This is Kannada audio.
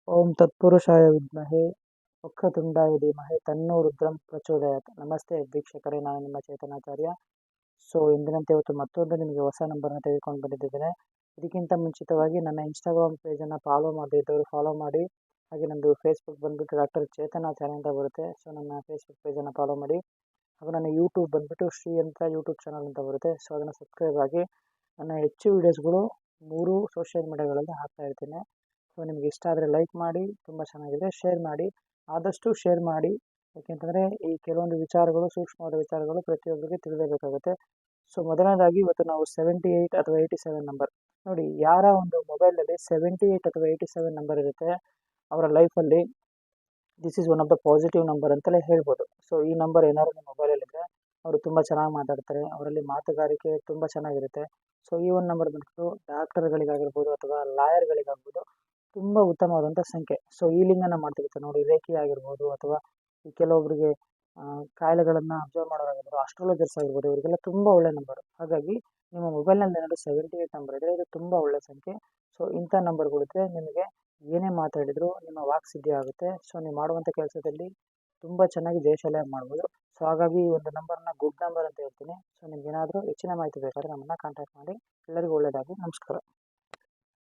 ಓಂ ತತ್ಪುರುಷಾಯ ವಿದ್ಮಹೆ ವಕ್ರತುಂಡಾಯ ಧೀಮಹಿ ತನ್ನೋ ರುದ್ರಂ ಪ್ರಚೋದಯಾತ್. ನಮಸ್ತೆ ವೀಕ್ಷಕರೇ, ನಾನು ನಿಮ್ಮ ಚೇತನಾಚಾರ್ಯ. ಎಂದಿನಂತೆ ಇವತ್ತು ಮತ್ತೊಂದು ನಿಮಗೆ ಹೊಸ ನಂಬರ್ನ ತೆಗೆದುಕೊಂಡು ಬಂದಿದ್ದೇನೆ. ಇದಕ್ಕಿಂತ ಮುಂಚಿತವಾಗಿ ನನ್ನ ಇನ್ಸ್ಟಾಗ್ರಾಮ್ ಪೇಜನ್ನು ಫಾಲೋ ಮಾಡದೇ ಇದ್ದವರು ಫಾಲೋ ಮಾಡಿ. ಹಾಗೆ ನಮ್ಮದು ಫೇಸ್ಬುಕ್ ಬಂದುಬಿಟ್ಟು ಡಾಕ್ಟರ್ ಚೇತನಾಚಾರ್ಯ ಅಂತ ಬರುತ್ತೆ. ನನ್ನ ಫೇಸ್ಬುಕ್ ಪೇಜನ್ನು ಫಾಲೋ ಮಾಡಿ. ಹಾಗೂ ನನ್ನ ಯೂಟ್ಯೂಬ್ ಬಂದುಬಿಟ್ಟು ಶ್ರೀ ಅಂತ ಯೂಟ್ಯೂಬ್ ಚಾನಲ್ ಅಂತ ಬರುತ್ತೆ. ಅದನ್ನು ಸಬ್ಸ್ಕ್ರೈಬ್ ಆಗಿ. ನನ್ನ ಹೆಚ್ಚು ವೀಡಿಯೋಸ್ಗಳು 3 ಸೋಷಿಯಲ್ ಮೀಡಿಯಾಗಳಲ್ಲಿ ಹಾಕ್ತಾ ಇರ್ತೀನಿ. ನಿಮ್ಗೆ ಇಷ್ಟ ಆದರೆ ಲೈಕ್ ಮಾಡಿ, ತುಂಬ ಚೆನ್ನಾಗಿದೆ ಶೇರ್ ಮಾಡಿ, ಆದಷ್ಟು ಶೇರ್ ಮಾಡಿ. ಯಾಕೆಂತಂದರೆ ಈ ಕೆಲವೊಂದು ವಿಚಾರಗಳು, ಸೂಕ್ಷ್ಮವಾದ ವಿಚಾರಗಳು ಪ್ರತಿಯೊಬ್ಬರಿಗೆ ತಿಳಿಯಬೇಕಾಗುತ್ತೆ. ಮೊದಲನೇದಾಗಿ ಇವತ್ತು ನಾವು 78 ಅಥವಾ 87 ನಂಬರ್ ನೋಡಿ. ಯಾರ ಒಂದು ಮೊಬೈಲಲ್ಲಿ 78 ಅಥವಾ 87 ನಂಬರ್ ಇರುತ್ತೆ, ಅವರ ಲೈಫಲ್ಲಿ this is one of the positive number ಅಂತಲೇ ಹೇಳ್ಬೋದು. ಈ ನಂಬರ್ ಏನಾದ್ರು ನಿಮ್ಮ ಮೊಬೈಲಲ್ಲಿದ್ದರೆ ಅವರು ತುಂಬ ಚೆನ್ನಾಗಿ ಮಾತಾಡ್ತಾರೆ, ಅವರಲ್ಲಿ ಮಾತುಗಾರಿಕೆ ತುಂಬ ಚೆನ್ನಾಗಿರುತ್ತೆ. ಈ ಒಂದು ನಂಬರ್ ಬಂದ್ಬಿಟ್ಟು ಡಾಕ್ಟರ್ಗಳಿಗಾಗಿರ್ಬೋದು ಅಥವಾ ಲಾಯರ್ಗಳಿಗಾಗ್ಬೋದು ತುಂಬ ಉತ್ತಮವಾದಂಥ ಸಂಖ್ಯೆ. ಈ ಲಿಂಗನ್ನು ಮಾಡ್ತಿರುತ್ತೆ ನೋಡಿ. ರೇಖಿ ಆಗಿರ್ಬೋದು ಅಥವಾ ಈ ಕೆಲವೊಬ್ಬರಿಗೆ ಕಾಯಿಲೆಗಳನ್ನು ಅಬ್ಸರ್ವ್ ಮಾಡೋರಾಗಿರ್ಬೋದು, ಆಸ್ಟ್ರಾಲಜರ್ಸ್ ಆಗಿರ್ಬೋದು, ಇವರಿಗೆಲ್ಲ ತುಂಬ ಒಳ್ಳೆ ನಂಬರು. ಹಾಗಾಗಿ ನಿಮ್ಮ ಮೊಬೈಲ್ನಲ್ಲಿ ಏನಾದರೂ 78 ನಂಬರ್ ಇದ್ದರೆ ಇದು ತುಂಬ ಒಳ್ಳೆ ಸಂಖ್ಯೆ. ಇಂಥ ನಂಬರ್ಗಳಿದ್ರೆ ನಿಮಗೆ ಏನೇ ಮಾತಾಡಿದರೂ ನಿಮ್ಮ ವಾಕ್ಸಿದ್ಧಿ ಆಗುತ್ತೆ. ನೀವು ಮಾಡುವಂಥ ಕೆಲಸದಲ್ಲಿ ತುಂಬ ಚೆನ್ನಾಗಿ ಜಯಶಾಲಿಯಾಗಿ ಮಾಡ್ಬೋದು. ಹಾಗಾಗಿ ಈ ಒಂದು ನಂಬರ್ನ ಗುಡ್ ನಂಬರ್ ಅಂತ ಹೇಳ್ತೀನಿ. ನಿಮ್ಗೆ ಏನಾದರೂ ಹೆಚ್ಚಿನ ಮಾಹಿತಿ ಬೇಕಾದರೆ ನಮ್ಮನ್ನು ಕಾಂಟ್ಯಾಕ್ಟ್ ಮಾಡಿ. ಎಲ್ಲರಿಗೂ ಒಳ್ಳೆಯದಾಗಲಿ. ನಮಸ್ಕಾರ.